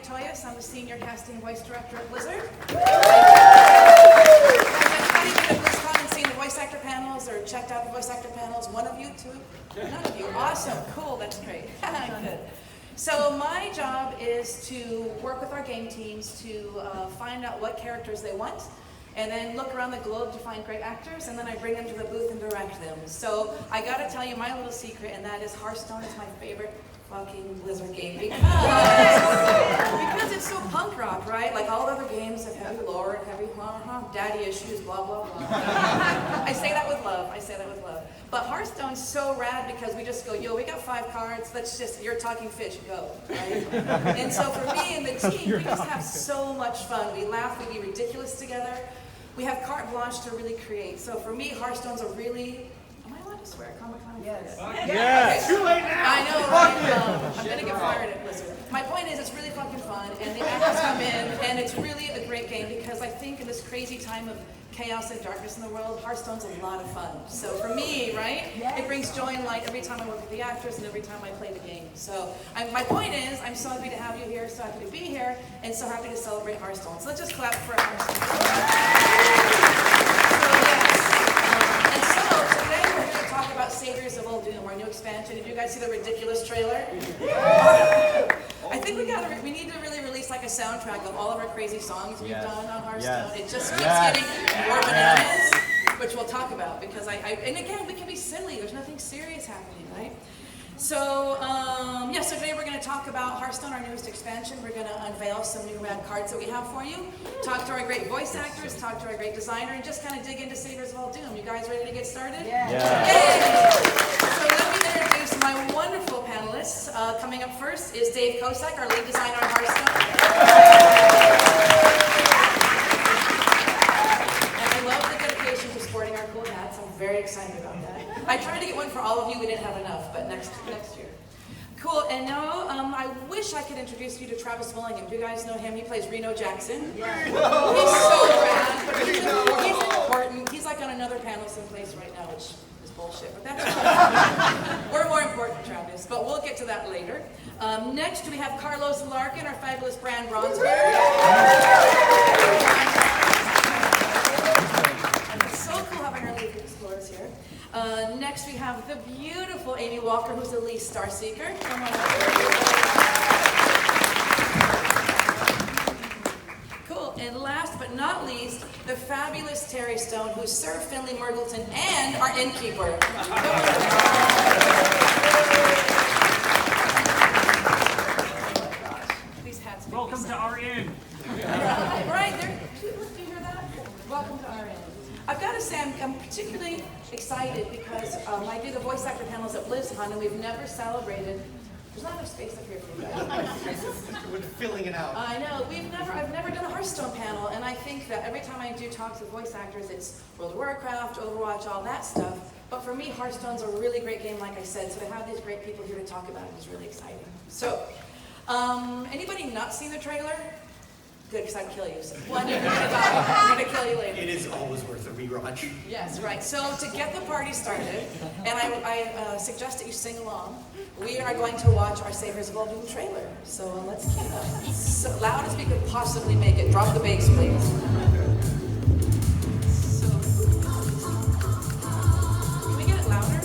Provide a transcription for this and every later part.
Toyias. I'm the Senior Casting Voice Director at Blizzard. Seen the voice actor panels or checked out the voice actor panels? One of you, two? None of you. Awesome. Cool. That's great. Good. So my job is to work with our game teams to find out what characters they want, and then look around the globe to find great actors, and then I bring them to the booth and direct them. So I got to tell you my little secret, and that is Hearthstone is my favorite fucking Blizzard game because it's so punk rock, right? Like all other games have heavy lore and heavy daddy issues, blah, blah, blah. I say that with love. But Hearthstone's so rad because we just go, yo, we got 5 cards, let's just, you're talking fish, go, right? And so for me and the team, we just have so much fun. We laugh, we be ridiculous together. We have carte blanche to really create. So for me, Hearthstone's a really, am I allowed to swear? Comic-Con? Yes. Yes. Okay. Too late now. I know, right? I'm going to get fired at Blizzard. My point is, it's really fucking fun, and the actors come in, and it's really a great game because I think in this crazy time of chaos and darkness in the world, Hearthstone's a lot of fun. So for me, right, it brings joy and light every time I work with the actors and every time I play the game. So my point is, I'm so happy to have you here, so happy to be here, and so happy to celebrate Hearthstone. So let's just clap for Hearthstone. About Saviors of Uldum, our new expansion. Did you guys see the ridiculous trailer? I think we need to really release like a soundtrack of all of our crazy songs we've done on Hearthstone. It just keeps getting more bananas, which we'll talk about because and again, we can be silly. There's nothing serious happening, right? So, so today we're going to talk about Hearthstone, our newest expansion. We're going to unveil some new rad cards that we have for you, talk to our great voice actors, talk to our great designer, and just kind of dig into Saviors of Uldum. You guys ready to get started? Yeah. Yay! So let me introduce my wonderful panelists. Coming up first is Dave Kosak, our lead designer on Hearthstone. And I love the dedication to sporting our cool hats. I'm very excited about that. I tried to get one for all of you. We didn't have enough, but next year. Cool, and now I wish I could introduce you to Travis Willingham. Do you guys know him? He plays Reno Jackson. Yeah. He's so rad, but he's important. He's like on another panel someplace right now, which is bullshit, but that's fine. We're more important, Travis, but we'll get to that later. Next, we have Carlos Larkin, our fabulous Brann Bronzebeard. It's so cool having our lead explorers here. Next, we have the beautiful Amy Walker, who's Elise Starseeker. Come on up. Cool. And last but not least, the fabulous Terrence Stone, who's Sir Finley Mergleton and our innkeeper. These hats. Welcome to our inn. Right there. Do you hear that? Welcome to our inn. I've got to say, I'm particularly excited because I do the voice actor panels at BlizzCon, and we've never celebrated. There's not enough space up here for you guys. We're filling it out. I know. I've never done a Hearthstone panel, and I think that every time I do talks with voice actors, it's World of Warcraft, Overwatch, all that stuff. But for me, Hearthstone's a really great game, like I said. So to have these great people here to talk about it is really exciting. So, anybody not seen the trailer? Good, because I'd kill you. So one, you're going to kill you later. It is always worth a rewatch. Yes, right. So to get the party started, and I suggest that you sing along, we are going to watch our Saviors of Uldum trailer. So let's keep it so loud as we could possibly make it. Drop the bass, please. So, can we get it louder?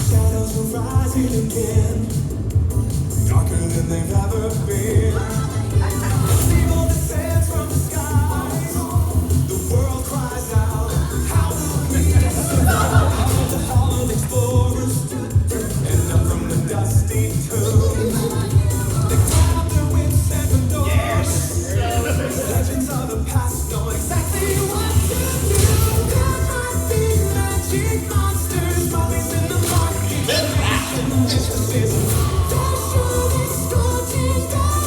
Shadows are rising again, darker than they've ever been. Evil descends from the skies. The world cries out, how will we survive? The hall of explorers and up from the dusty tomb. They climb up their wits and the doors. Legends of the past know exactly what to do. There might be magic monsters, mummies in the market. Mysticism. Don't show this scorching dark.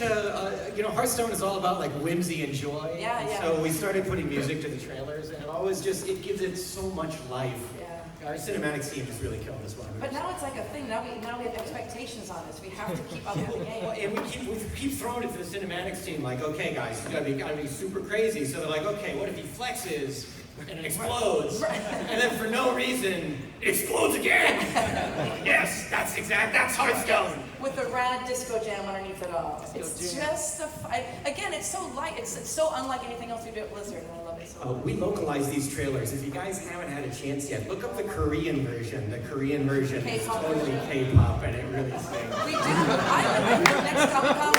such a, Hearthstone is all about like whimsy and joy. Yeah, and yeah. So we started putting music to the trailers, and it gives it so much life. Yeah. Our cinematics team has really killed us one. But now it's like a thing. Now we have expectations on us. We have to keep up with the game. Well, and we keep throwing it to the cinematics team, like, okay, guys, it's gotta be super crazy. So they're like, okay, what if he flexes and it explodes, and then for no reason it explodes again? Yes, that's Hearthstone. With the rad disco jam underneath it all. It's just again, it's so light. It's so unlike anything else we do at Blizzard, and I love it so much. We localize these trailers. If you guys haven't had a chance yet, look up the Korean version. The Korean version is K-pop totally version. K-pop, and it really sings. We do. I think next Comic-Con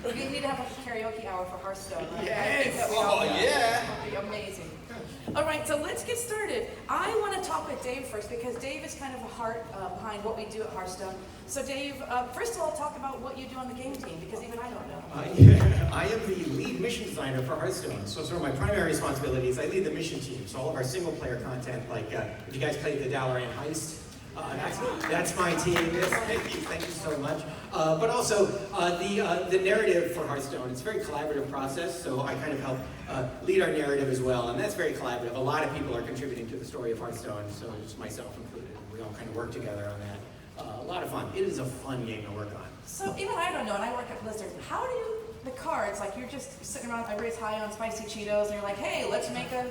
we need to have a karaoke hour for Hearthstone. Right? I think that we all do. yeah. It would be amazing. All right, so let's get started. I want to talk with Dave first because Dave is kind of the heart behind what we do at Hearthstone. So Dave, first of all, talk about what you do on the game team because even I don't know. I am the lead mission designer for Hearthstone. So sort of my primary responsibility is I lead the mission team. So all of our single player content, like if you guys played the Dalaran Heist, that's my team. Yes, thank you so much. But also the narrative for Hearthstone. It's a very collaborative process, so I kind of help lead our narrative as well, and that's very collaborative. A lot of people are contributing to the story of Hearthstone, so just myself included. We all kind of work together on that. A lot of fun. It is a fun game to work on. So even I don't know, and I work at Blizzard. How do you the cards? Like you're just sitting around, everybody's high on spicy Cheetos, and you're like, hey, let's make a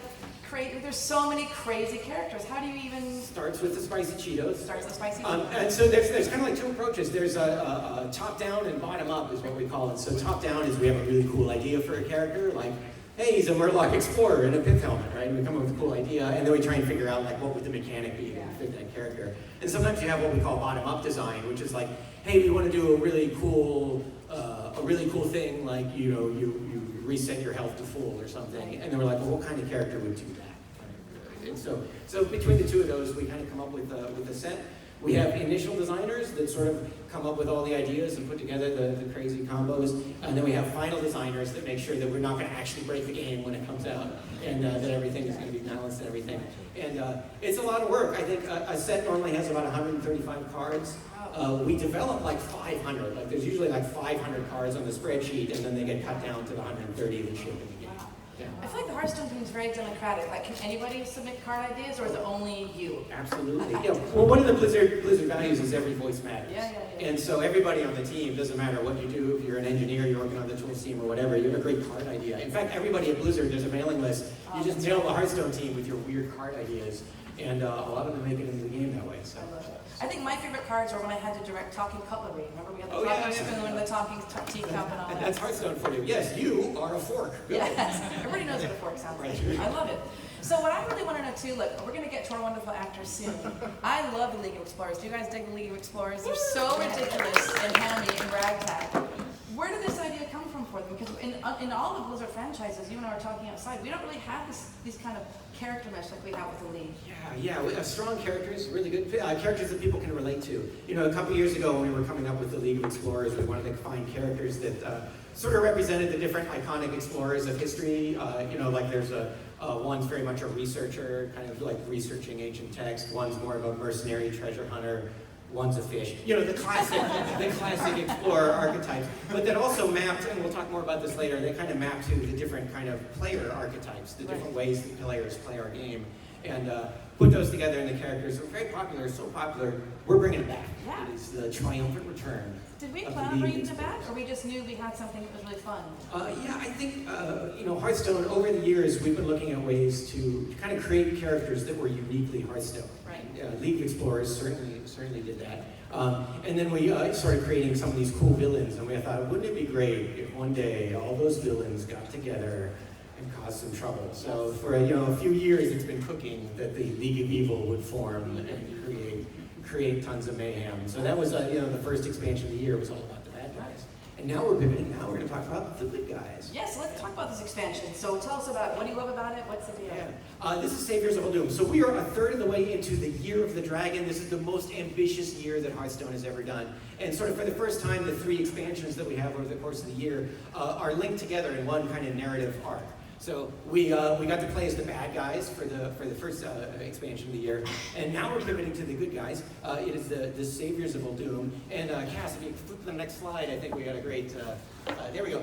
crazy. There's so many crazy characters. How do you even? Starts with the spicy Cheetos. Starts with spicy Cheetos. And so there's kind of like two approaches. There's a top down and bottom up is what we call it. So top down is we have a really cool idea for a character, like, hey, he's a Murloc explorer in a pith helmet, right? And we come up with a cool idea, and then we try and figure out like what would the mechanic be to fit that character. And sometimes you have what we call bottom up design, which is like, hey, we want to do a really cool thing, like you reset your health to full or something. And then we're like, well, what kind of character would do that? And so between the two of those, we kind of come up with a set. We have initial designers that sort of come up with all the ideas and put together the crazy combos. And then we have final designers that make sure that we're not going to actually break the game when it comes out, and that everything is going to be balanced and everything. And it's a lot of work. I think a set normally has about 135 cards. We develop like 500. Like there's usually like 500 cards on the spreadsheet, and then they get cut down to the 130 that ship in the game. Yeah. I feel like the Hearthstone team is very democratic. Like, can anybody submit card ideas, or is it only you? Absolutely. Yeah. Well, one of the Blizzard values is every voice matters. Yeah. And so everybody on the team, doesn't matter what you do, if you're an engineer, you're working on the tools team or whatever, you have a great card idea. In fact, everybody at Blizzard, there's a mailing list. You just mail the Hearthstone team with your weird card ideas, and a lot of them make it into the game that way. So. I think my favorite cards are when I had to direct talking cutlery. Remember we had the talking spoon, the talking teacup, and all that. That's Hearthstone for you. Yes, you are a fork. Yes, everybody knows what a fork sounds like. I love it. So what I really want to know too, look, we're going to get to our wonderful actors soon. I love the League of Explorers. Do you guys dig the League of Explorers? They're so ridiculous and hammy and ragtag. Where did this idea come from for them? Because in all the Blizzard franchises, you and I were talking outside, we don't really have these kind of character mesh like we have with the League. Yeah, we have strong characters, really good characters that people can relate to. You know, a couple years ago when we were coming up with the League of Explorers, we wanted to find characters that sort of represented the different iconic explorers of history. Like there's one's very much a researcher, kind of like researching ancient text. One's more of a mercenary treasure hunter. One's a fish. You know, the classic explorer archetypes. But that also mapped, and we'll talk more about this later, they kind of map to the different kind of player archetypes, the different ways that players play our game. And put those together in the characters. They're very popular, so popular, we're bringing it back. Yeah. It is the triumphant return. Did we plan on bringing it back, or we just knew we had something that was really fun? I think, Hearthstone, over the years, we've been looking at ways to kind of create characters that were uniquely Hearthstone. Right. League of Explorers certainly did that. And then we started creating some of these cool villains, and we thought, wouldn't it be great if one day all those villains got together and caused some trouble? So for a few years, it's been cooking that the League of Evil would form and create tons of mayhem. So that was the first expansion of the year was all about the bad guys. And now we're pivoting. Now we're going to talk about the good guys. Yes, so let's talk about this expansion. So tell us about it. What do you love about it? What's the deal? This is Saviors of Uldum. So we are a third of the way into the Year of the Dragon. This is the most ambitious year that Hearthstone has ever done. And sort of for the first time, the 3 expansions that we have over the course of the year are linked together in one kind of narrative arc. So we got to play as the bad guys for the first expansion of the year, and now we're pivoting to the good guys. It is the Saviors of Uldum. And Cass, if you flip to the next slide, I think we got a great. There we go.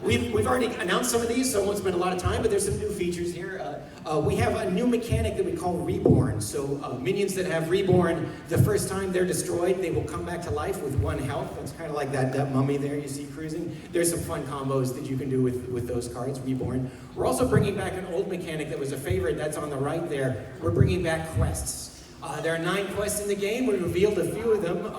We've already announced some of these, so I won't spend a lot of time. But there's some new features here. We have a new mechanic that we call Reborn. So minions that have Reborn, the first time they're destroyed, they will come back to life with 1 health. That's kind of like that mummy there you see cruising. There's some fun combos that you can do with those cards, Reborn. We're also bringing back an old mechanic that was a favorite. That's on the right there. We're bringing back quests. There are 9 quests in the game. We revealed a few of them.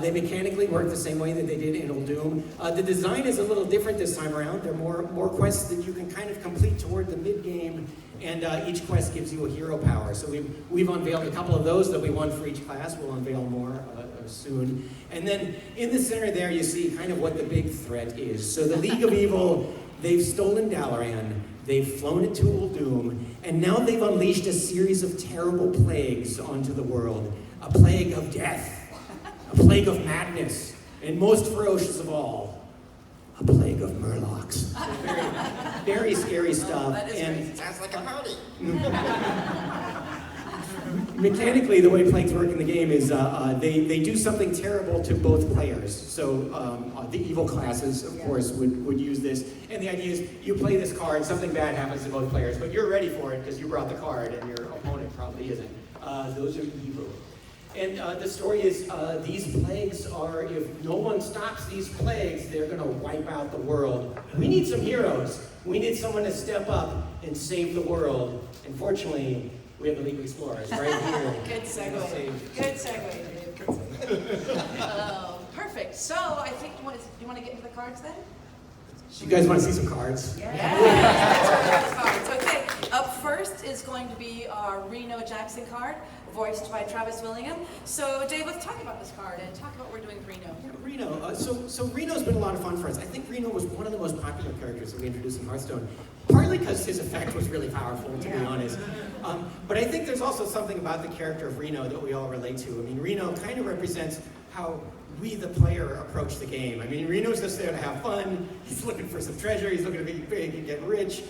They mechanically work the same way that they did in Uldum. The design is a little different this time around. There are more quests that you can kind of complete toward the mid-game, and each quest gives you a hero power. So we've unveiled a couple of those that we won for each class. We'll unveil more soon. And then in the center there, you see kind of what the big threat is. So the League of Evil, they've stolen Dalaran. They've flown it to Uldum, and now they've unleashed a series of terrible plagues onto the world. A plague of death, a plague of madness, and most ferocious of all, a plague of murlocs. Very, very scary stuff. That is and Sounds like a party. Mechanically, the way plagues work in the game is they do something terrible to both players. So the evil classes, of course, would use this. And the idea is you play this card, something bad happens to both players, but you're ready for it because you brought the card and your opponent probably isn't. Those are evil. And the story is these plagues are, if no one stops these plagues, they're going to wipe out the world. We need some heroes. We need someone to step up and save the world. And fortunately, we have the League of Explorers right here. Good segue. Good segue, Dave. Perfect. So I think you want to get into the cards then? You guys want to see some cards? Yeah. Cards. Okay. Up first is going to be our Reno Jackson card, voiced by Travis Willingham. So Dave, let's talk about this card and talk about what we're doing with Reno. Yeah, Reno. So Reno's been a lot of fun for us. I think Reno was one of the most popular characters that we introduced in Hearthstone, partly because his effect was really powerful, to be honest. But I think there's also something about the character of Reno that we all relate to. I mean, Reno kind of represents how we, the player, approach the game. I mean, Reno's just there to have fun. He's looking for some treasure. He's looking to be big and get rich.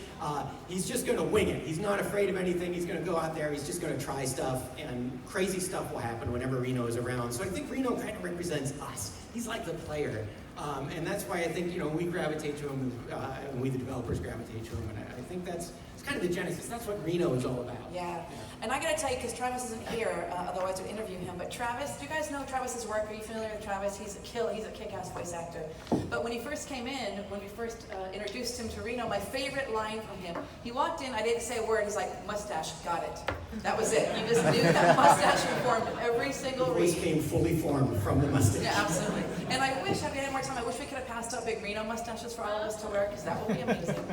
He's just going to wing it. He's not afraid of anything. He's going to go out there. He's just going to try stuff, and crazy stuff will happen whenever Reno is around. So I think Reno kind of represents us. He's like the player. And that's why I think, we gravitate to him, and we, the developers, gravitate to him. And I think it's kind of the genesis. That's what Reno is all about. Yeah. And I got to tell you, because Travis isn't here, otherwise I'd interview him. But Travis, do you guys know Travis's work? Are you familiar with Travis? He's a kick-ass voice actor. But when he first came in, when we first introduced him to Reno, my favorite line from him, he walked in, I didn't say a word, he's like, mustache, got it. That was it. You just knew that mustache formed every single The read. voice came fully formed from the mustache. Yeah, absolutely. And I wish, if we had more time, I wish we could have passed out big Reno mustaches for all of us to wear, because that would be amazing.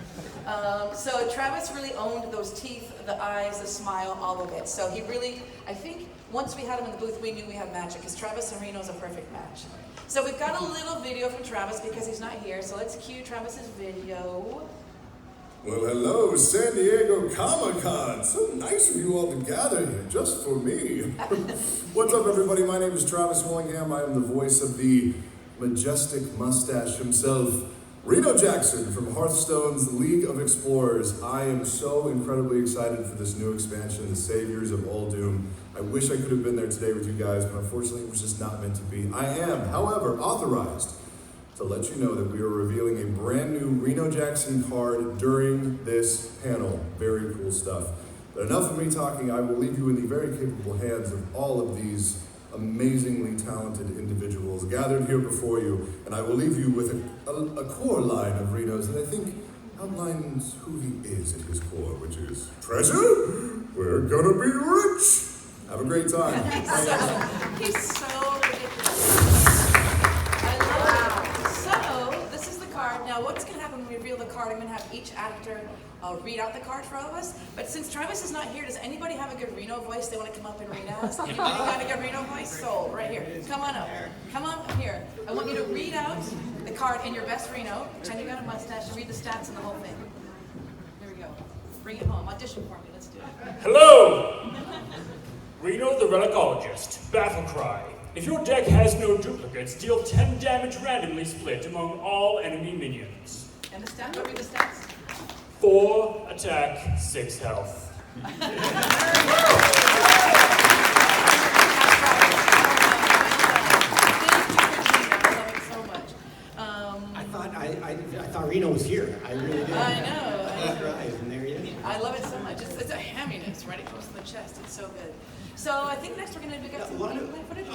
So Travis really owned those teeth, the eyes, the smile, all of it. So he really, I think, once we had him in the booth, we knew we had magic, because Travis and Reno's a perfect match. So we've got a little video from Travis, because he's not here, so let's cue Travis's video. Well, hello, San Diego Comic-Con. So nice of you all to gather here, just for me. What's up, everybody? My name is Travis Willingham. I am the voice of the majestic mustache himself, Reno Jackson from Hearthstone's League of Explorers. I am so incredibly excited for this new expansion, The Saviors of Uldum. I wish I could have been there today with you guys, but unfortunately it was just not meant to be. I am, however, authorized to let you know that we are revealing a brand new Reno Jackson card during this panel. Very cool stuff. But enough of me talking. I will leave you in the very capable hands of all of these amazingly talented individuals gathered here before you, and I will leave you with a core line of Reno's that I think outlines who he is at his core, which is, treasure? We're gonna be rich! Have a great time. He's so ridiculous. I love it. So, this is the card. Now, what's going to happen when we reveal the card? I'm going to have each actor read out the card for all of us. But since Travis is not here, does anybody have a good Reno voice they want to come up and read out? Anybody got a good Reno voice? Soul, right here. Come on up. Come on up here. I want you to read out the card in your best Reno. Pretend you got a mustache and read the stats and the whole thing. Here we go. Bring it home. Audition for me. Let's do it. Hello! Reno the Relicologist. Battle Cry. If your deck has no duplicates, deal 10 damage randomly split among all enemy minions. And the stats? What are the stats? 4 attack, 6 health. I thought Reno was here. I really did. I know. And there he is. I love it so much. It's a hamminess right close to the chest. It's so good. So I think next we're going to get some gameplay footage.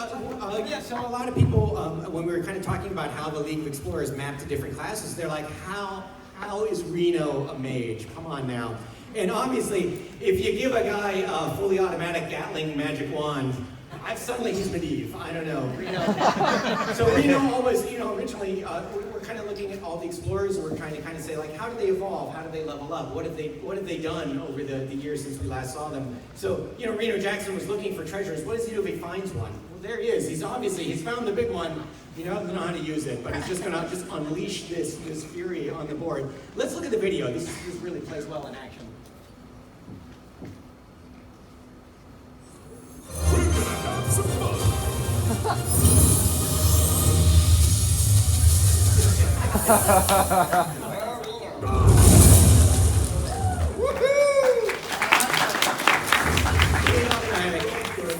So a lot of people, when we were kind of talking about how the League of Explorers map to different classes, they're like, how is Reno a mage? Come on now. And obviously, if you give a guy a fully automatic Gatling magic wand, suddenly he's Medivh. I don't know. Reno. So Reno always, originally, we're kind of looking at all the explorers, and we're trying to kind of say, like, how do they evolve? How do they level up? What have they done over the years since we last saw them? So, Reno Jackson was looking for treasures. What does he do if he finds one? Well, there he is. He's found the big one. He doesn't know how to use it, but he's just going to unleash this fury on the board. Let's look at the video. This really plays well in action.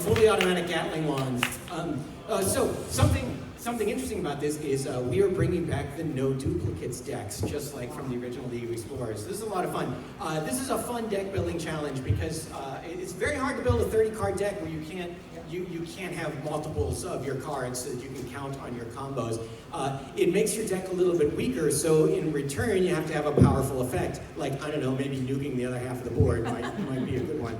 Fully automatic Gatling wands. So something interesting about this is we are bringing back the no duplicates decks, just like from the original League of Explorers. This is a lot of fun. This is a fun deck building challenge because it's very hard to build a 30-card deck where you can't have multiples of your cards so that you can count on your combos. It makes your deck a little bit weaker, so in return you have to have a powerful effect, like, I don't know, maybe nuking the other half of the board might be a good one.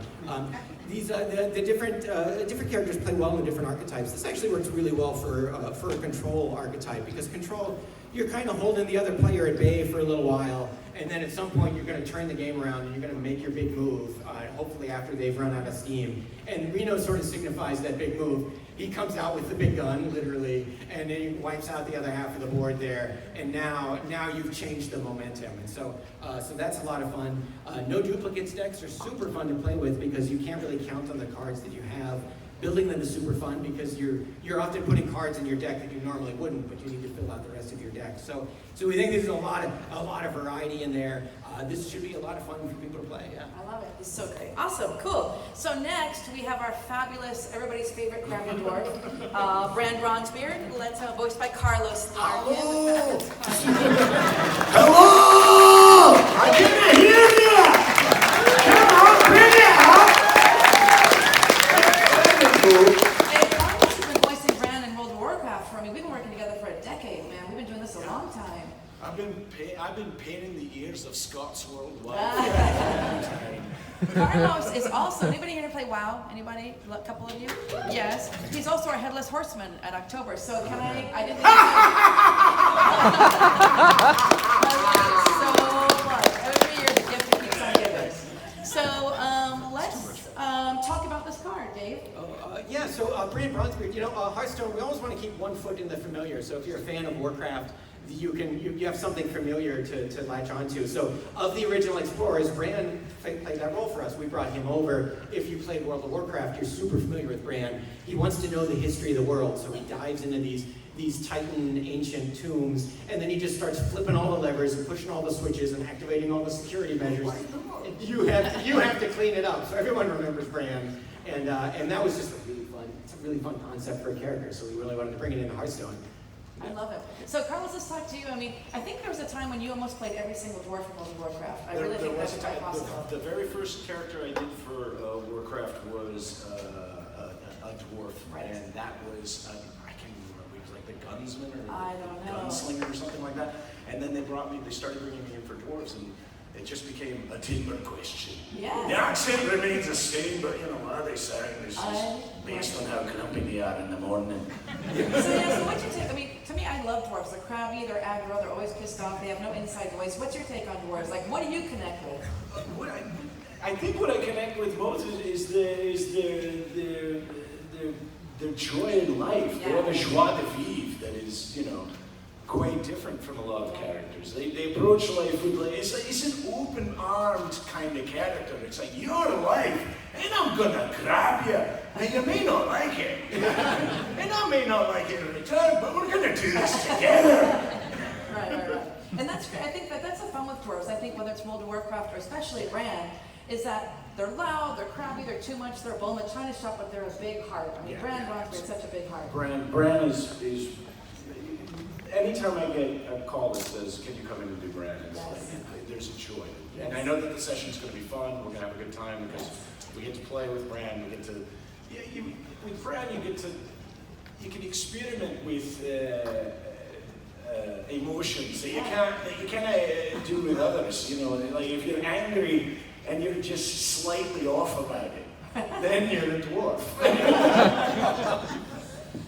The different characters play well in different archetypes. This actually works really well for a control archetype, because control, you're kind of holding the other player at bay for a little while, and then at some point you're going to turn the game around and you're going to make your big move, hopefully after they've run out of steam. And Reno sort of signifies that big move. He comes out with the big gun, literally, and then he wipes out the other half of the board there, and now you've changed the momentum. And so that's a lot of fun. No duplicates decks are super fun to play with because you can't really count on the cards that you have. Building them is super fun because you're often putting cards in your deck that you normally wouldn't, but you need to fill out the rest of your deck. So we think there's a lot of variety in there. This should be a lot of fun for people to play. Yeah. I love it. It's so great. Awesome. Cool. So next we have our fabulous, everybody's favorite crafty dwarf, Brann Bronzebeard, voiced by Carlos Larkin. Hello! Hello! I didn't hear you! Come on, bring it up! Hey, Carlos has been voicing Brann in World of Warcraft for me. We've been working together for a decade, man. We've been doing this a long time. I've been painting the ears of Scots worldwide. Carlos is also, anybody here to play WoW? Anybody? A couple of you? Yes. He's also our Headless Horseman at October. So can I didn't think so much. Every year the gift keeps on giving. So let's talk about this card, Dave. So Brann Bronzebeard, Hearthstone, we always want to keep one foot in the familiar. So if you're a fan of Warcraft, you have something familiar to latch onto. So of the original explorers, Brann played that role for us. We brought him over. If you played World of Warcraft, you're super familiar with Brann. He wants to know the history of the world, so he dives into these Titan ancient tombs, and then he just starts flipping all the levers and pushing all the switches and activating all the security measures. You have to clean it up. So everyone remembers Brann, and that was just a really fun concept for a character. So we really wanted to bring it into Hearthstone. I love it. So Carlos, let's talk to you. I think there was a time when you almost played every single dwarf in World of Warcraft. I really think that's quite possible. The very first character I did for Warcraft was a dwarf, Right. And that was, I can't remember, it was like the gunsman or I don't know. gunslinger or something like that. And then they started bringing me in for dwarves, and it just became a timber question. Yeah. The accent remains the same, but what they say is just based on how grumpy they are in the morning. So what's your take? To me, I love dwarves. They're crabby, they're aggro, they're always pissed off, they have no inside voice. What's your take on dwarves? Like, what do you connect with? I think what I connect with most is their joy in life. Yeah. They have a joie de vivre that is, quite different from a lot of characters. They approach life with it's an open-armed kind of character. It's like, your life, and I'm gonna grab you. Now you may not like it, and I may not like it in return, but we're gonna do this together. Right. And that's great. I think that's the fun with dwarves. I think whether it's World of Warcraft or especially Brann, is that they're loud, they're crabby, they're too much, they're a bull in the china shop, but they're a big heart. I mean, Brann Bronzebeard is such a big heart. Brann is anytime I get a call that says, can you come in and do Brann, it's like, there's a joy. Yes. And I know that the session's going to be fun, we're going to have a good time because we get to play with Brann, we get to, with Brann you can experiment with emotions that you can't do with others, you know, like if you're angry and you're just slightly off about it, then you're a dwarf.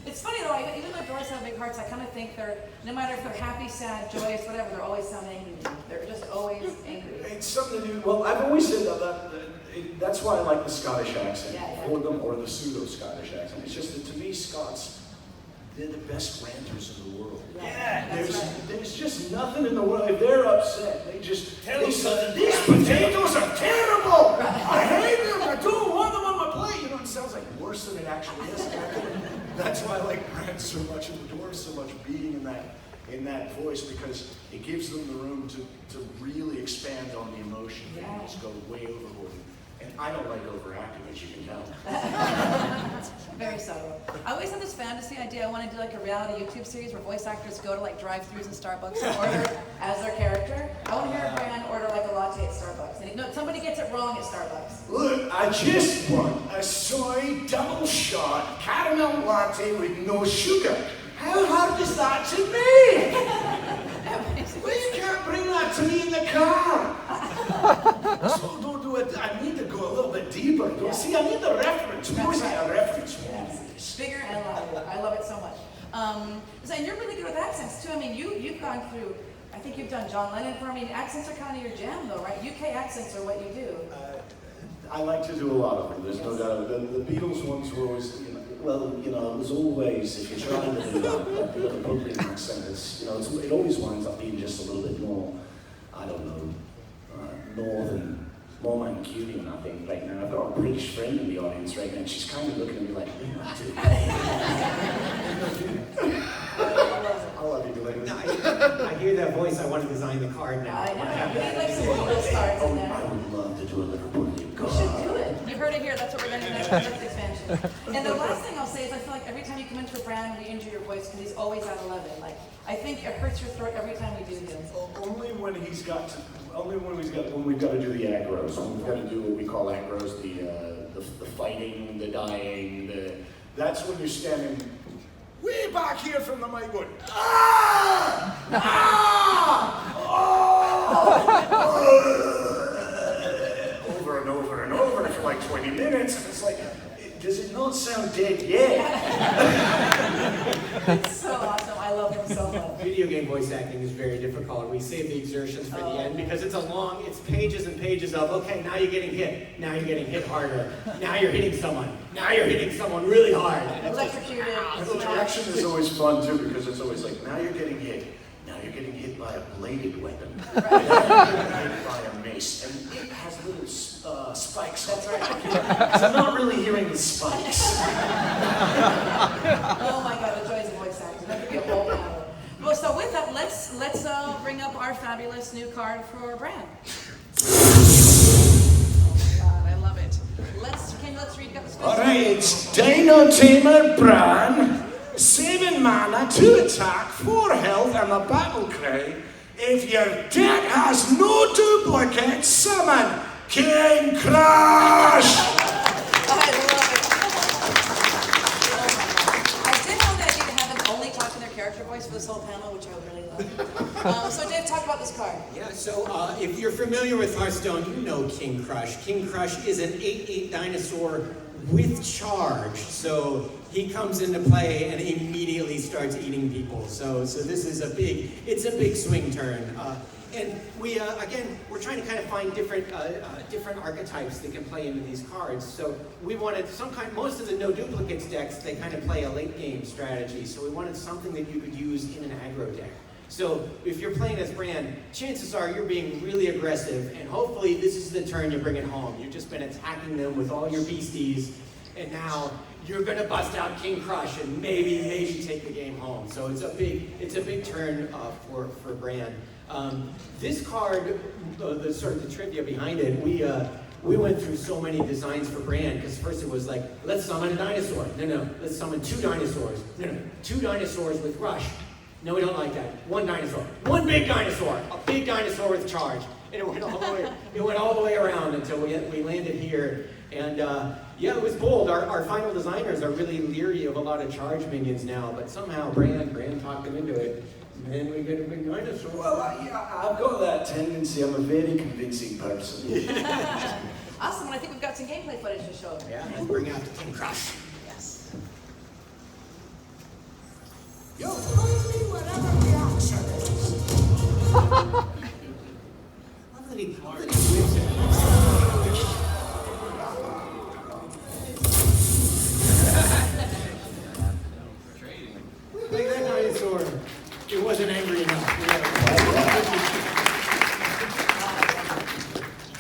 It's funny though, even though dwarves have big hearts, I kind of think no matter if they're happy, sad, joyous, whatever, they're always sound angry. They're just always angry. It's something to do, well, I've always said that's why I like the Scottish accent, Uldum, or the pseudo-Scottish accent. It's just that to me, Scots, they're the best ranters in the world. There's just nothing in the world. If they're upset, they say, these potatoes are terrible! I hate them! I don't want them on my plate! You know, it sounds like worse than it actually is. That's why I like Brann so much and the dwarves so much, being in that voice, because it gives them the room to really expand on the emotion and just go way overboard. And I don't like overacting, as you can tell. Very subtle. I always had this fantasy idea. I want to do like a reality YouTube series where voice actors go to like drive-thrus in Starbucks and order as their character. I want to hear a Brann order like a latte at Starbucks. And somebody gets it wrong at Starbucks. Look, I just want a soy double shot caramel latte with no sugar. How hard is that to make? Well, you can't bring that to me in the car. So don't do it. I need to go a little bit deeper. See, I need the reference. We always have a reference. Bigger and louder. I love it so much. And you're really good with accents too. I mean, you've gone through, I think you've done John Lennon for me. Accents are kind of your jam though, right? UK accents are what you do. I like to do a lot of them, there's no doubt. The Beatles ones were always, it was always, if you're trying to do that the appropriate accent, it always winds up being just a little bit more, I don't know, northern, more Mancunian, I think, right now. I've got a British friend in the audience right now, and she's kind of looking at me like, I love you, Glenn. I hear that voice, I want to design the card now. I know. We need like some Beatles cards in there. I would love to do a Liverpool card. You should do it. You heard it here. That's what we're going to do next expansion. And the last thing I'll say is I feel like every time you come into Brann, we injure your voice because he's always at 11. Like, I think it hurts your throat every time we do this. Only when we've got to do the aggros. When we've got to do what we call aggros, the fighting, the dying, that's when you're standing way back here from the mic going, ah! Ah! Oh! Over and over and over for like 20 minutes, and it's like, does it not sound dead yet? It's so awesome. I love him so much. Video game voice acting is very difficult. We save the exertions for the end because it's pages and pages of, okay, now you're getting hit. Now you're getting hit harder. Now you're hitting someone. Now you're hitting someone really hard. Electrocuted. The action is always fun too, because it's always like, now you're getting hit. Now you're getting hit by a bladed weapon. Now you're getting hit by a mace. And it has little spikes. That's right. So I'm not really hearing the spikes. Oh my God, the joys of voice acting. That could be a whole hour. Well, so with that, let's bring up our fabulous new card for Brann. Oh my God, I love it. Let's read the special. Alright, it's Dino Tamer Brann. 7 mana, 2 attack, 4 health, and the battle cry. If your deck has no duplicates, summon King Crush! I love it. I did have the idea to have them only talk in their character voice for this whole panel, which I really love. So Dave, talk about this card. Yeah, so if you're familiar with Hearthstone, you know King Crush. King Crush is an 8/8 dinosaur with charge. So he comes into play and immediately starts eating people. So this is a big swing turn. And we we're trying to kind of find different archetypes that can play into these cards. So we wanted most of the no duplicates decks, they kind of play a late game strategy. So we wanted something that you could use in an aggro deck. So if you're playing as Brann, chances are you're being really aggressive, and hopefully this is the turn you bring it home. You've just been attacking them with all your beasties, and now you're gonna bust out King Crush and maybe take the game home. So it's a big turn for Brann. This card, the sort of the trivia behind it, we went through so many designs for Brann, because first it was like, let's summon a dinosaur. No, let's summon 2 dinosaurs. No, 2 dinosaurs with Rush. No, we don't like that. 1 dinosaur. 1 big dinosaur. A big dinosaur with Charge. And it went all the way around until we landed here. And yeah, it was bold. Our final designers are really leery of a lot of Charge minions now, but somehow Brann talked them into it. And then we get a big dinosaur. Well, I've got that tendency. I'm a very convincing person. Awesome, and I think we've got some gameplay footage to show. Yeah, let's bring out the King Crush. Yes. You'll find me wherever the action is. Look at he whips it. Like that dinosaur. It wasn't angry enough.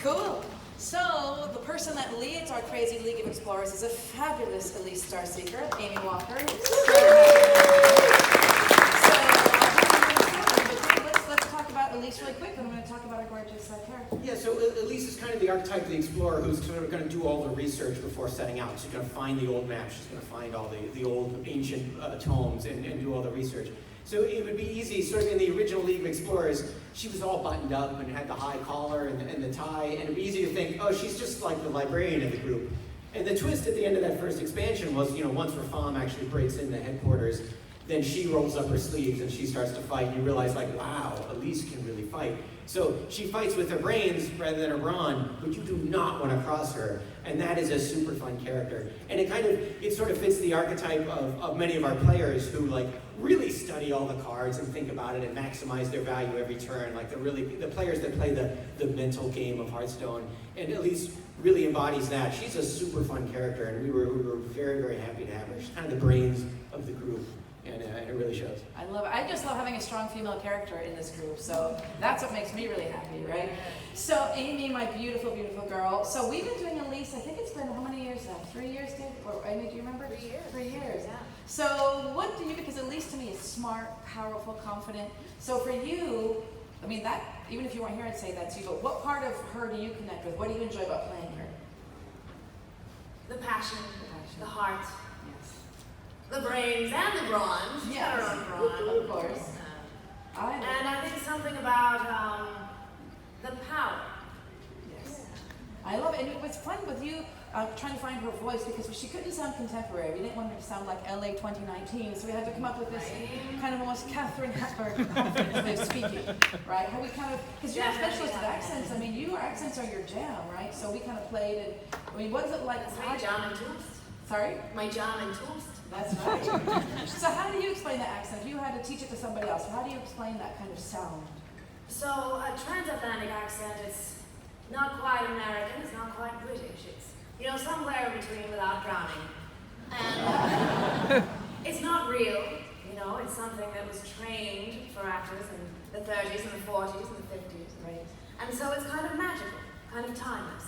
Cool. So, the person that leads our crazy League of Explorers is a fabulous Elise Starseeker, Amy Walker. Let's talk about Elise really quick, and I'm going to talk about our gorgeous character. Yeah, so Elise is kind of the archetype of the explorer who's sort of going to do all the research before setting out. She's going to find the old maps, she's going to find all the old ancient tomes and do all the research. So it would be easy, sort of in the original League of Explorers, she was all buttoned up and had the high collar and the tie, and it would be easy to think, oh, she's just like the librarian of the group. And the twist at the end of that first expansion was, once Rafam actually breaks into headquarters, then she rolls up her sleeves and she starts to fight, and you realize, like, wow, Elise can really fight. So she fights with her brains rather than her brawn, but you do not want to cross her, and that is a super fun character. And it sort of fits the archetype of many of our players who, like, really study all the cards and think about it and maximize their value every turn, like the players that play the mental game of Hearthstone. And Elise really embodies that. She's a super fun character, and we were very, very happy to have her. She's kind of the brains of the group. And it really shows. I love it. I just love having a strong female character in this group, so that's what makes me really happy, right? So Amy, my beautiful, beautiful girl. So we've been doing Elise, I think it's been how many years now? 3 years, Dave? Or Amy, do you remember? 3 years. 3 years. Yeah. So what do you, because Elise to me is smart, powerful, confident. So for you, I mean that, even if you weren't here, I'd say that's you, but what part of her do you connect with? What do you enjoy about playing her? The passion, the heart, Yes. the brains, and the brawn. She's got her own brawn. Of course. And I think something about the power. Yes. I love it. And it was fun with you trying to find her voice, because she couldn't sound contemporary. We didn't want her to sound like LA 2019, so we had to come up with this kind of almost Catherine Hepburn way of speaking, right? How we kind of, because you're a specialist at accents. I mean, your accents are your jam, right? So we kind of played it. I mean, what is it like? That's my jam and toast. Sorry? My jam and toast. That's right. So how do you explain the accent? If you had to teach it to somebody else, how do you explain that kind of sound? So a transatlantic accent is not quite American, it's not quite British. It's, somewhere in between without drowning. And it's not real, it's something that was trained for actors in the 30s and the 40s and the 50s. Right. And so it's kind of magical, kind of timeless.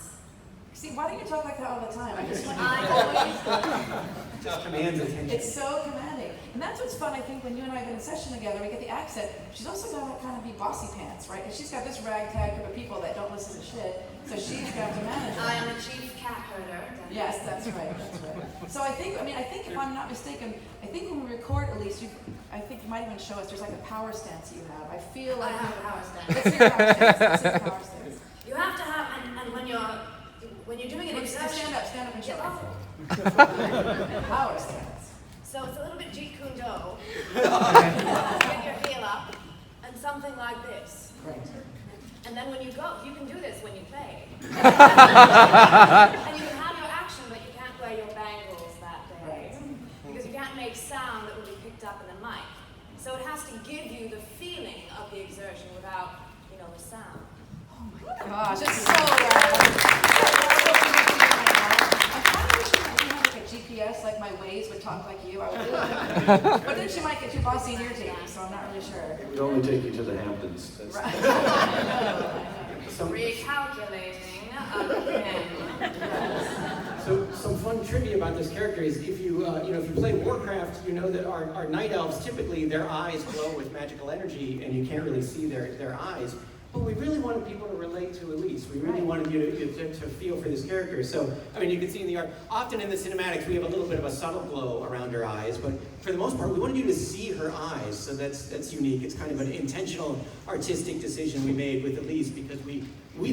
See, why don't you talk like that all the time? I just want I always Just commands attention. It's so commanding. And that's what's fun, I think, when you and I have been in session together, we get the accent. She's also got to kind of be bossy pants, right? Because she's got this ragtag group of people that don't listen to shit, so she's got to manage it. I am the chief cat herder. Yes, that's right, that's right. So I think if I'm not mistaken, I think when we record, Elise, I think you might even show us, there's like a power stance you have. I feel like... I have a power stance. Let's hear a power stance. Let's hear a power stance. You have to have, and when you're doing an exertion... Stand up and show Yeah, us. Power stance. So it's a little bit Jeet Kune Do. Get your heel up, and something like this. Great. And then when you go, you can do this when you play. And you can have your action, but you can't wear your bangles that day. Right. Because you can't make sound that will be picked up in the mic. So it has to give you the feeling of the exertion without, the sound. Oh my gosh, it's so loud. I'm kind of wishing that we had like a GPS, like my Waze would talk like you. I would do it. But then she might get too bossy in your team, so I'm not really sure. It would only take you to the Hamptons. That's Recalculating again. So some fun trivia about this character is if you if you play Warcraft, you know that our night elves typically their eyes glow with magical energy, and you can't really see their eyes. But we really wanted people to relate to Elise. We really wanted you to feel for this character. So, I mean, you can see in the art, often in the cinematics, we have a little bit of a subtle glow around her eyes, but for the most part, we wanted you to see her eyes. So that's unique. It's kind of an intentional artistic decision we made with Elise because we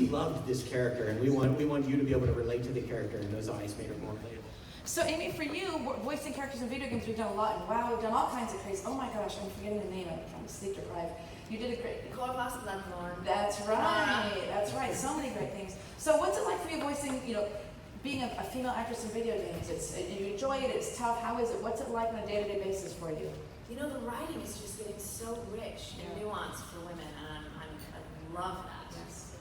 loved this character, and we want you to be able to relate to the character, and those eyes made her more relatable. So, Amy, for you, voicing characters in video games, we've done a lot, and wow, we've done all kinds of crazy. Oh my gosh, I'm forgetting the name. I'm sleep deprived. You did a great. Corvus Bloodborne. That's right. That's right. So many great things. So, what's it like for you voicing? Being a female actress in video games. You enjoy it. It's tough. How is it? What's it like on a day-to-day basis for you? The writing is just getting so rich and nuanced for women, and I love that. Yes.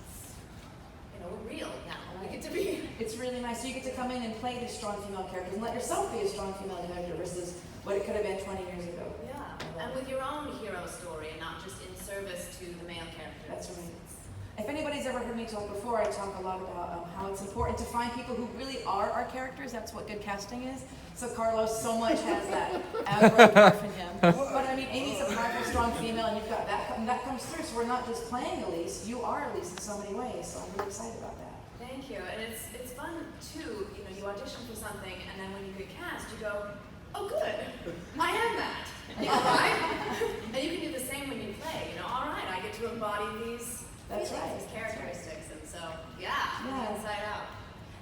We're real now. We get to be. It's really nice. So you get to come in and play these strong female characters and let yourself be a strong female character versus what it could have been 20 years ago. Yeah, and with your own hero story and not just in service to the male character. That's right. If anybody's ever heard me talk before, I talk a lot about how it's important to find people who really are our characters. That's what good casting is. So Carlos so much has that aggro in him. But I mean, Amy's a powerful, strong female, and you've got that, and that comes through. So we're not just playing Elise, you are Elise in so many ways. So I'm really excited about that. Thank you, and it's fun too. You audition for something, and then when you get cast, you go, oh good, I am that. All right, and you can do the same when you play. All right, I get to embody these. That's right. These characteristics, and so inside out.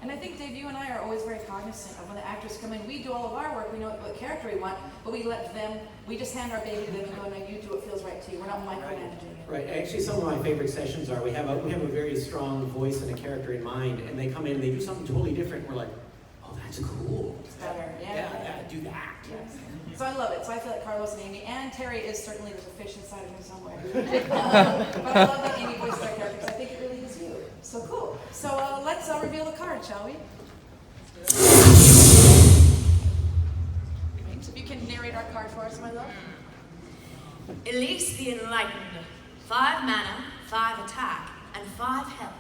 And I think, Dave, you and I are always very cognizant of when the actors come in. We do all of our work, we know what character we want, but we let them, we just hand our baby to them and go, no, you do what feels right to you. We're not micromanaging it. Right. Actually, some of my favorite sessions are we have a very strong voice and a character in mind, and they come in and they do something totally different, and we're like, oh, that's cool. It's better, Yeah, do that. Yes. So I love it. So I feel like Carlos and Amy, and Terry is certainly, there's a fish inside of him somewhere. But I love that Amy voiced our characters. I think it really is you. So cool. So let's reveal the card, shall we? So if you can narrate our card for us, my love. Elise the Enlightened. 5 mana, 5 attack, and 5 health.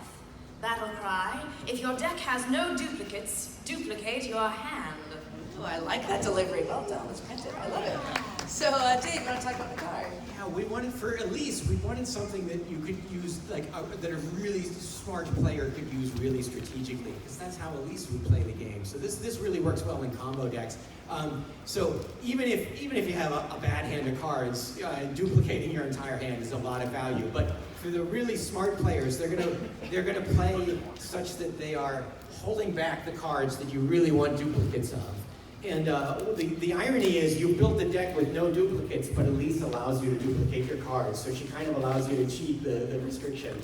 Battle cry. If your deck has no duplicates, duplicate your hand. Oh, I like that delivery. Well done. Let's print it. I love it. So, Dave, you want to talk about the card? Yeah, we wanted for Elise, we wanted something that you could use, that a really smart player could use really strategically, because that's how Elise would play the game. So this really works well in combo decks. So even if you have a bad hand of cards, duplicating your entire hand is a lot of value. But for the really smart players, they're gonna play such that they are holding back the cards that you really want duplicates of. And the irony is you built the deck with no duplicates, but Elise allows you to duplicate your cards. So she kind of allows you to cheat the restriction.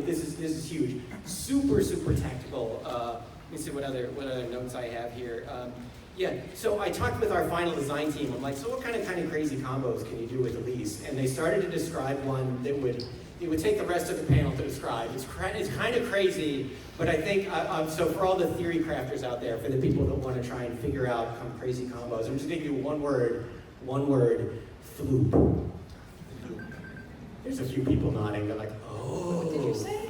This is huge. Super tactical. Let me see what other notes I have here. So I talked with our final design team. I'm like, so what kind of crazy combos can you do with Elise? And they started to describe one that would take the rest of the panel to describe. It's kind of crazy, but I think, so for all the theory crafters out there, for the people that want to try and figure out crazy combos, I'm just going to give you one word, floop. There's a few people nodding, they're like, oh. What did you say?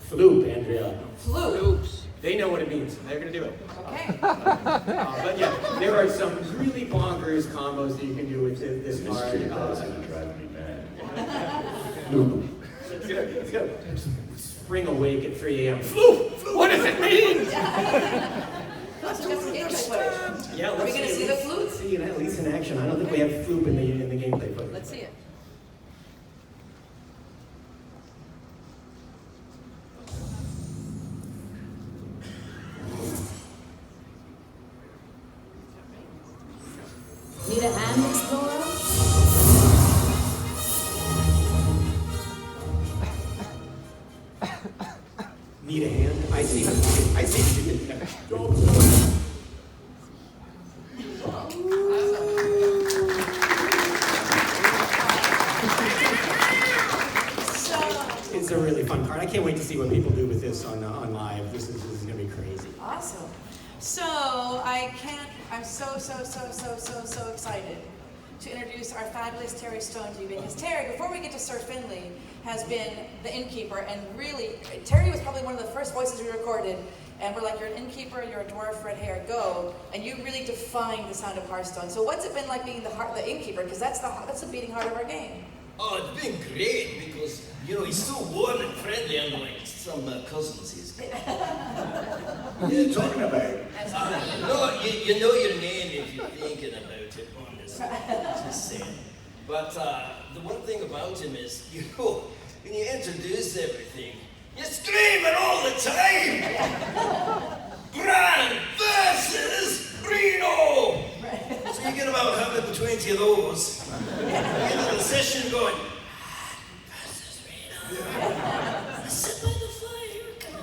Floop, Andrea. Floop. They know what it means, they're going to do it. Okay. But yeah, there are some really bonkers combos that you can do with this card. Mystery doesn't drive me mad. It's gonna spring awake at 3 a.m. Floop! What does it mean? Let's get some gameplay footage. Yeah, Are we going to see the flute? See at least in action. I don't think we have floop in the gameplay footage. Let's see it. Need a hand, Explorer? Need a hand? I see what you did there. It's a really fun card. I can't wait to see what people do with this on live. This is going to be crazy. Awesome. So I'm so excited to introduce our fabulous Terry Stone to you, because Terry, before we get to Sir Finley, has been the innkeeper, and really, Terry was probably one of the first voices we recorded and we're like, you're an innkeeper, you're a dwarf, red hair, go, and you really define the sound of Hearthstone. So what's it been like being the innkeeper? Because that's the beating heart of our game. Oh, it's been great because, he's so warm and friendly, unlike some cousins he's got. What are you talking about? No, you know your name if you're thinking about it, honestly. Just saying. But the one thing about him is, when you introduce everything, you're screaming all the time! Brann versus Reno! So you get about 120 of those. You get into the session going, versus Reno. I sit by the fire, come on,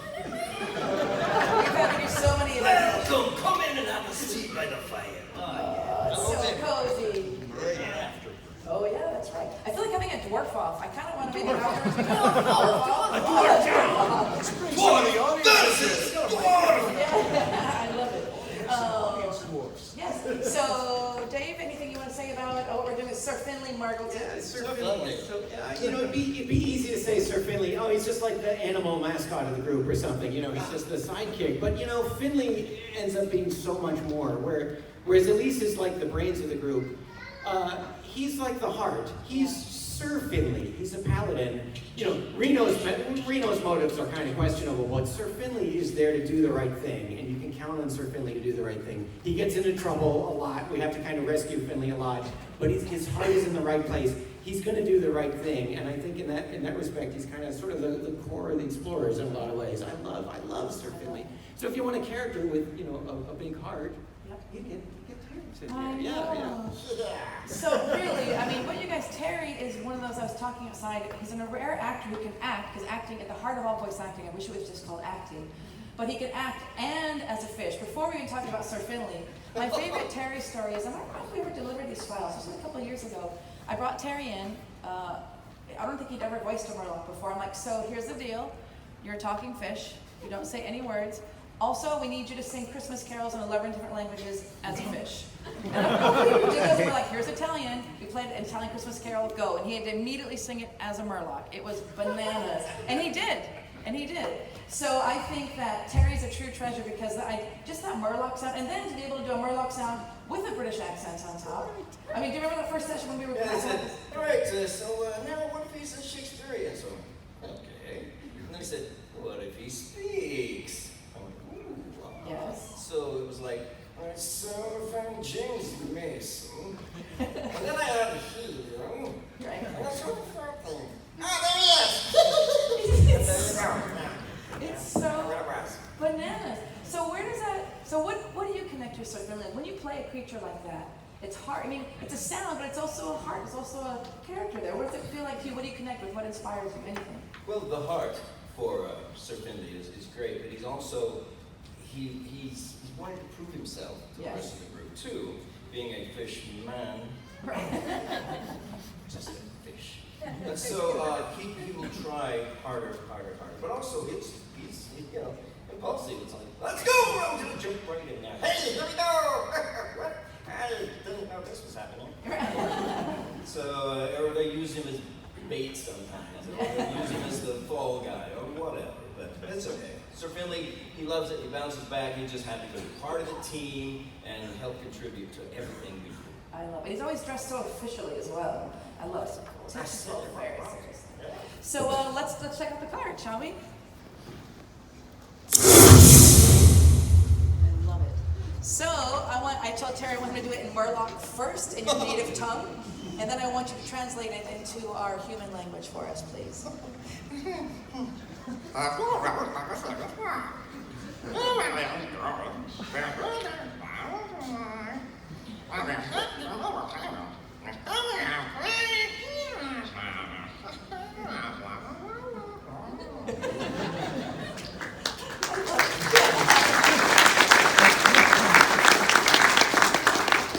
We've had to do so many events. welcome, come in and have a seat by the fire. It's so cozy. Yeah. Oh yeah, that's right. I feel like having a dwarf off. I kind of want to maybe afterwards become Dwarf versus dwarf! Yeah, I love it. Yes. So, Dave, anything you want to say about what we're doing with Sir Finley Margleton? Yeah, Sir Finley. So, it'd be easy to say Sir Finley, oh, he's just like the animal mascot of the group or something, he's just the sidekick. But, Finley ends up being so much more, whereas Elise is like the brains of the group. He's like the heart. He's Sir Finley. He's a paladin. Reno's motives are kind of questionable, but Sir Finley is there to do the right thing, and you can count on Sir Finley to do the right thing. He gets into trouble a lot. We have to kind of rescue Finley a lot, but his heart is in the right place. He's going to do the right thing, and I think in that respect, he's kind of sort of the core of the explorers in a lot of ways. I love Sir Finley. So if you want a character with a big heart, you get Terrence in there. Yeah. So really, what you guys, Terry is one of those I was talking outside. He's a rare actor who can act, because acting, at the heart of all voice acting, I wish it was just called acting, but he can act and as a fish. Before we even talk about Sir Finley, my favorite Terry story is, and I probably ever delivered these files, this was a couple of years ago. I brought Terry in, I don't think he'd ever voiced a Murloc before. I'm like, so here's the deal, you're a talking fish, you don't say any words. Also, we need you to sing Christmas carols in 11 different languages as a fish. And I don't know if we did this, we're like, here's Italian. We played an Italian Christmas carol, go. And he had to immediately sing it as a Murloc. It was bananas. And he did. So I think that Terry's a true treasure because just that Murloc sound, and then to be able to do a Murloc sound with a British accent on top. Do you remember that first session when we were I said, all right, so now what if he's a Shakespearean? So, okay. And then he said, what if he speaks? Yes. So it was like, all right, so if I'm James Mason, and then I had hero, Right. and that's what the third thing. Oh, there he is! It's so bananas. So where does that, so what do you connect to Sir Finley? When you play a creature like that, it's hard, it's a sound, but it's also a heart, it's also a character there. What does it feel like to you? What do you connect with? What inspires you? Anything? Well, the heart for Sir Finley is great, but he's also, he's wanting to prove himself to the rest of the group too, being a fish man. Right. Just a fish. And so he will try harder. But also he's impulsive. It's like, let's go! I'm gonna jump right in now. Hey, here we go! What? I didn't know this was happening. So, or they use him as bait sometimes, or they use him as the fall guy, or whatever. But it's okay. Sir Finley, he loves it, he bounces back, he just had to be part of the team and help contribute to everything we do. I love it. He's always dressed so officially as well. I love it. Takes himself very seriously. So let's check out the card, shall we? I love it. So I told Terry I want him to do it in Murloc first, in your native tongue, and then I want you to translate it into our human language for us, please.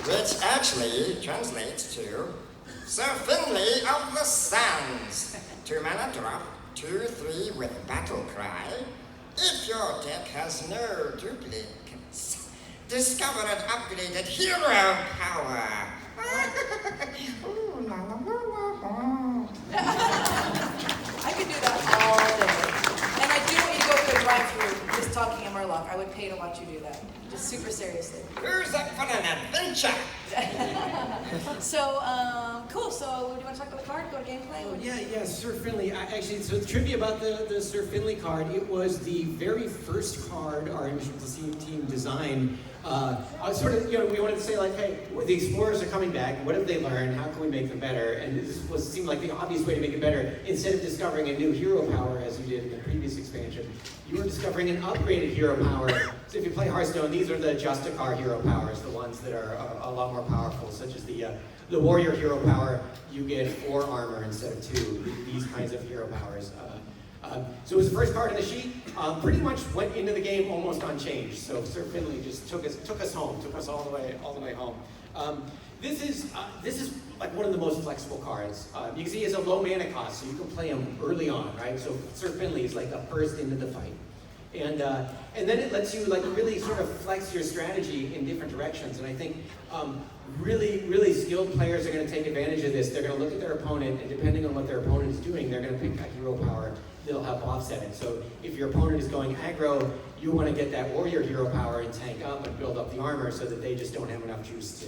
Which actually translates to Sir Finley of the Sands. 2 mana drop, 2/3 with battle cry. If your deck has no duplicates, discover an upgraded hero power. Ooh, la, la, la, la. I could do that all day. And I do want you to go through a drive-through just talking a Murloc. I would pay to watch you do that. Just super seriously. Who's up for an adventure? So, cool. So, do you want to talk about the card? Go to gameplay? Oh, yeah, Sir Finley. Actually, so the trivia about the Sir Finley card, it was the very first card our initial team designed. Sort of, we wanted to say like, hey, the explorers are coming back. What have they learned? How can we make them better? And this seemed like the obvious way to make it better. Instead of discovering a new hero power, as you did in the previous expansion, you were discovering an upgraded hero power. So if you play Hearthstone, these are the Justicar hero powers, the ones that are a lot more powerful, such as the warrior hero power. You get 4 armor instead of 2. These kinds of hero powers. So it was the first card in the sheet. Pretty much went into the game almost unchanged. So Sir Finley just took us home, took us all the way home. This is like one of the most flexible cards. You can see he has a low mana cost, so you can play him early on, right? So Sir Finley is like the first into the fight, and then it lets you like really sort of flex your strategy in different directions. And I think really skilled players are going to take advantage of this. They're going to look at their opponent, and depending on what their opponent is doing, they're going to pick a hero power that'll help offset it. So if your opponent is going aggro, you want to get that warrior hero power and tank up and build up the armor so that they just don't have enough juice to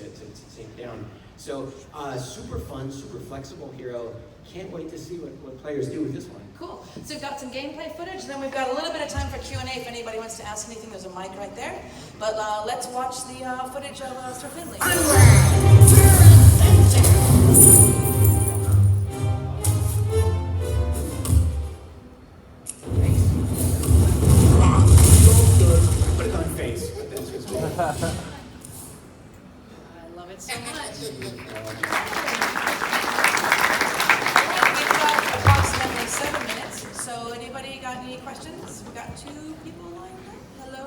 take down. So super fun, super flexible hero. Can't wait to see what players do with this one. Cool. So we've got some gameplay footage, and then we've got a little bit of time for Q&A if anybody wants to ask anything. There's a mic right there. But let's watch the footage of Sir Finley. Put it on face. I love it so much. We've got approximately 7 minutes. So anybody got any questions? We've got 2 people lined up. Hello?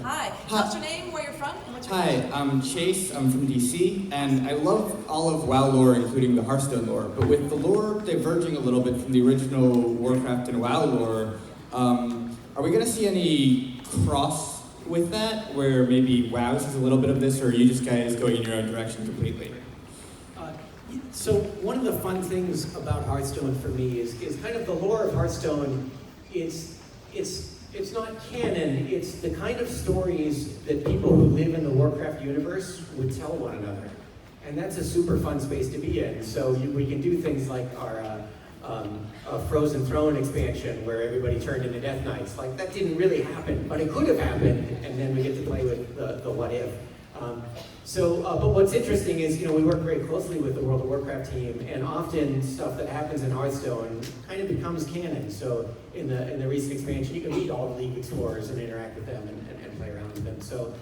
Hi. What's your name, where you're from, and what's your question? Hi, I'm Chase. I'm from DC, and I love all of WoW lore, including the Hearthstone lore. But with the lore diverging a little bit from the original Warcraft and WoW lore, are we going to see any cross with that, where maybe WoW sees a little bit of this, or are you just guys going in your own direction completely? So one of the fun things about Hearthstone for me is kind of the lore of Hearthstone. It's not canon. It's the kind of stories that people who live in the Warcraft universe would tell one another, and that's a super fun space to be in. So we can do things like our Frozen Throne expansion, where everybody turned into Death Knights. Like that didn't really happen, but it could have happened, and then we get to play with the what if. But what's interesting is, we work very closely with the World of Warcraft team, and often stuff that happens in Hearthstone kind of becomes canon. So in the recent expansion, you can meet all the League explorers and interact with them and play around with them. So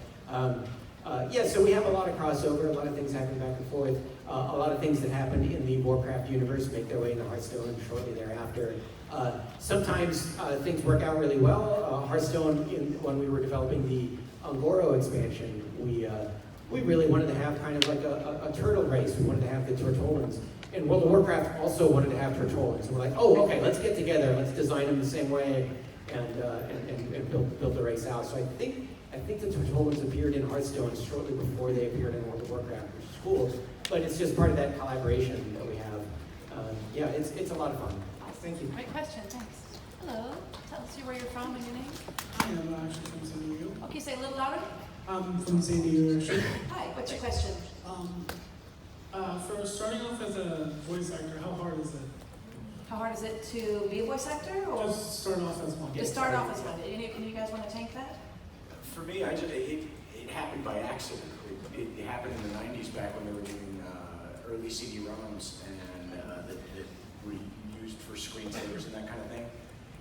so we have a lot of crossover, a lot of things happen back and forth. A lot of things that happen in the Warcraft universe make their way into Hearthstone shortly thereafter. Sometimes things work out really well. Hearthstone, when we were developing the Ungoro expansion, we really wanted to have kind of like a turtle race. We wanted to have the Tortolans. And World of Warcraft also wanted to have Tortolans. And we're like, oh, okay, let's get together. Let's design them the same way and build the race out. So I think the Tortolans appeared in Hearthstone shortly before they appeared in World of Warcraft, which is cool. But it's just part of that collaboration that we have. It's a lot of fun. Thank you. Great question, thanks. Hello, tell us where you're from and your name. Hi, I'm actually from San Diego. Okay, say a little louder. I'm from San Diego, actually. Hi, what's your question? For starting off as a voice actor, how hard is it? How hard is it to be a voice actor? Or Just start off as one. Just start off as one. Any of you guys want to tank that? For me, it happened by accident. It happened in the 90s back when they were doing early CD-ROMs and that were used for screensavers and that kind of thing.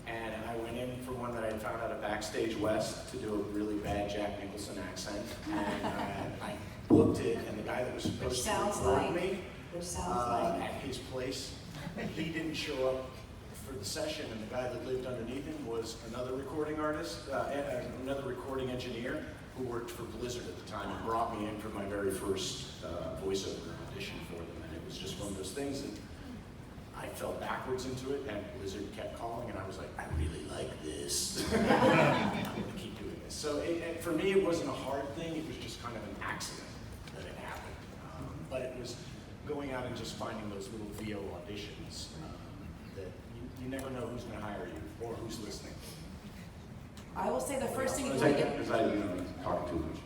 And I went in for one that I found out at Backstage West to do a really bad Jack Nicholson accent. And I booked it, and the guy that was supposed to record me at his place, he didn't show up for the session, and the guy that lived underneath him was another recording artist, another recording engineer who worked for Blizzard at the time and brought me in for my very first voiceover audition for them. And it was just one of those things that I fell backwards into it, and Blizzard kept calling, and I was like, I really like this. I'm going to keep doing this. So for me, it wasn't a hard thing. It was just kind of an accident that it happened. But it was going out and just finding those little VO auditions that you never know who's going to hire you or who's listening. I will say the first thing you As want I, to get. as I, talk too much.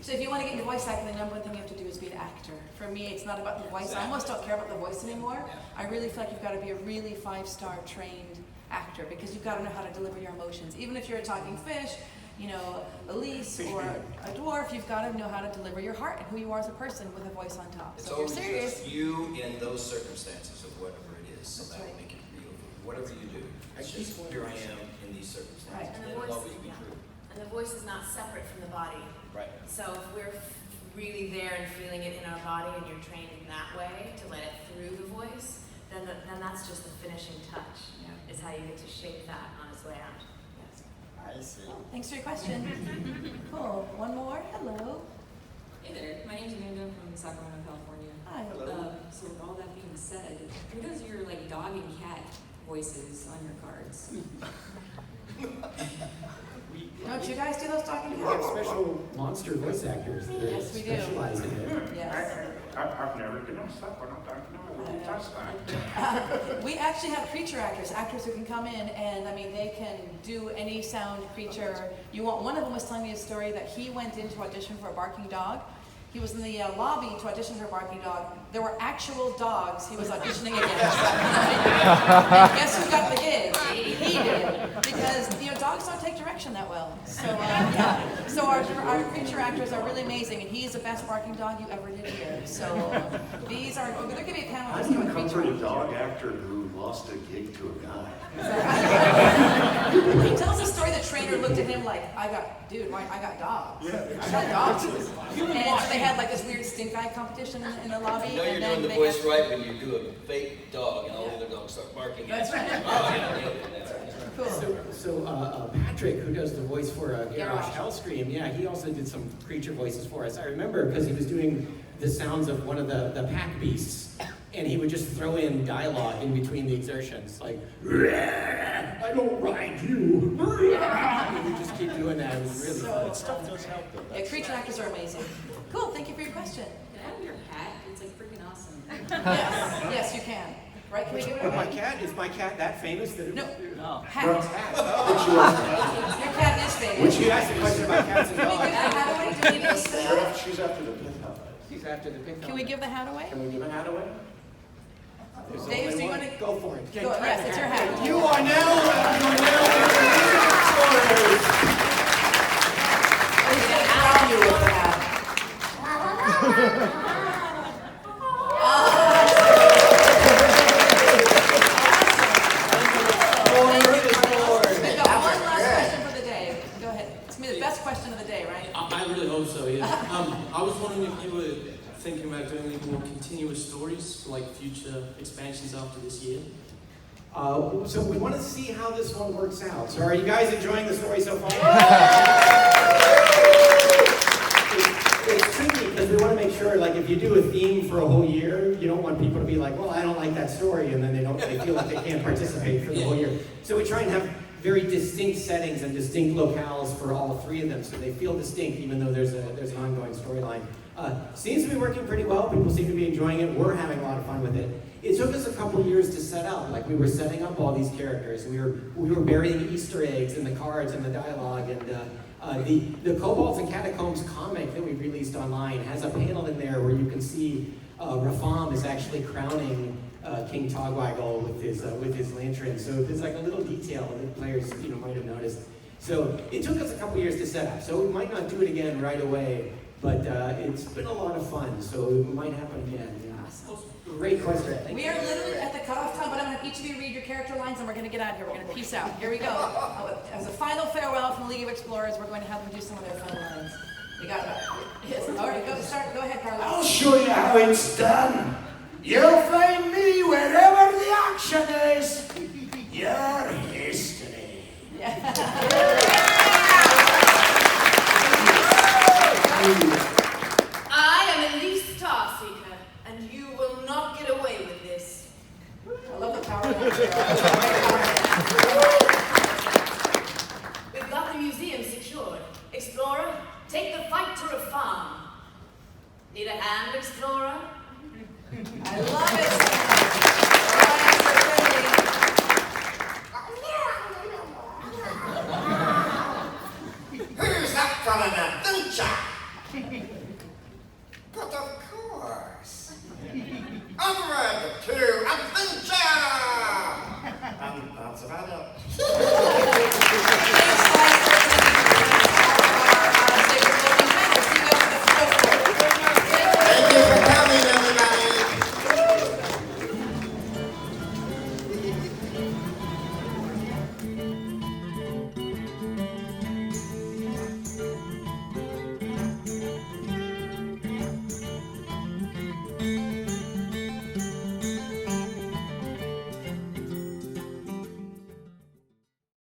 So if you want to get into voice acting, the number one thing you have to do is be an actor. For me, it's not about the voice. I almost don't care about the voice anymore. I really feel like you've got to be a really 5-star trained actor because you've got to know how to deliver your emotions. Even if you're a talking fish, you know, Elise or a dwarf, you've got to know how to deliver your heart and who you are as a person with a voice on top. It's So if you're always serious, just you in those circumstances of whatever it is, so That's that will right. make it real. Whatever you do, it's just here I am in these circumstances. Right. And And the it'll voice, always be yeah. true. And the voice is not separate from the body. Right. So if we're really there and feeling it in our body, and you're trained in that way to let it through the voice, then that's just the finishing touch. Yeah. Is how you get to shape that on its way out. yes. I see. Well, thanks for your question. Cool. One more. Hello. Hey there, my name's Amanda from Sacramento, California. Hi. So with all that being said, who does your like dog and cat voices on your cards? Don't you guys do those talking We have cats? special monster voice actors that Yes, we do. specialize in it. Yes. I've never been on stuff when I'm talking about it. Touch that. We actually have creature actors who can come in and, I mean, they can do any sound creature you want. One of them was telling me a story that he went in to audition for a barking dog. He was in the lobby to audition for a barking dog. There were actual dogs he was auditioning against. And guess who got the gig? He did. Because, dogs don't take direction that well. So, yeah. So our creature actors are really amazing, and he's the best barking dog you ever did hear. So these are, there could be a panel How just do you doing creature comfort a actors. dog actor who lost a gig to a guy? He tells a story, the trainer looked at him like, I got dogs. Yeah. I got dogs. And so they had like this weird stink eye competition in the lobby. You know you're and then doing the they voice had- right when you do a fake dog and all the other dogs start barking. That's right. Oh, yeah, that's right. Cool. So Patrick, who does the voice for Garrosh Garrosh. Hellscream, yeah, he also did some creature voices for us. I remember because he was doing the sounds of one of the pack beasts, and he would just throw in dialogue in between the exertions, like, I don't ride you. He would just keep doing that. It was really fun. Stuff does help though. Yeah, creature actors are amazing. Cool, thank you for your question. Can I have your hat? It's like freaking awesome. Yes, you can. Right, can we give it My away? cat, is my cat that famous that it No. was? Hat. Cat. Your cat is famous. Which you asked a question about cats and Can we give the dogs. hat away? Do we need this? She's after the pith helmet. He's after the pink Can we give the hat away? Can we give a hat away? There's Dave, only do you one. want to? Go for it. Go, yes, it's your hat. You are now He's gonna crown you with the hat. We've got one last question for the day. Go ahead. It's gonna be the best question of the day, right? I really hope so, yeah. I was wondering if you were thinking about doing any more continuous stories for like future expansions after this year. So we want to see how this one works out. So are you guys enjoying the story so far? It's tricky because we want to make sure, like, if you do a theme for a whole year, you don't want people to be like, well, I don't like that story, and then they feel like they can't participate for the whole year. So we try and have very distinct settings and distinct locales for all three of them, so they feel distinct even though there's an ongoing storyline. Seems to be working pretty well. People seem to be enjoying it. We're having a lot of fun with it. It took us a couple years to set up. Like, we were setting up all these characters. We were burying Easter eggs in the cards and the dialogue. And the Kobolds and Catacombs comic that we released online has a panel in there where you can see Rafam is actually crowning King Togwaggle with his lantern. So there's like a little detail that players might have noticed. So it took us a couple years to set up. So we might not do it again right away. But it's been a lot of fun, so it might happen again. Yeah. Great question. We are literally at the cutoff time, but I'm going to have each of you read your character lines, and we're going to get out of here. We're going to peace out. Here we go. As a final farewell from the League of Explorers, we're going to have them do some of their fun lines. We got it. Yes. All right, go ahead, Carlos. I'll show you how it's done. You'll find me wherever the action is. Your history. I am Elise Starseeker, and you will not get away with this. I love the power. We've got the museum secured. Explorer, take the fight to a farm. Need a hand, Explorer?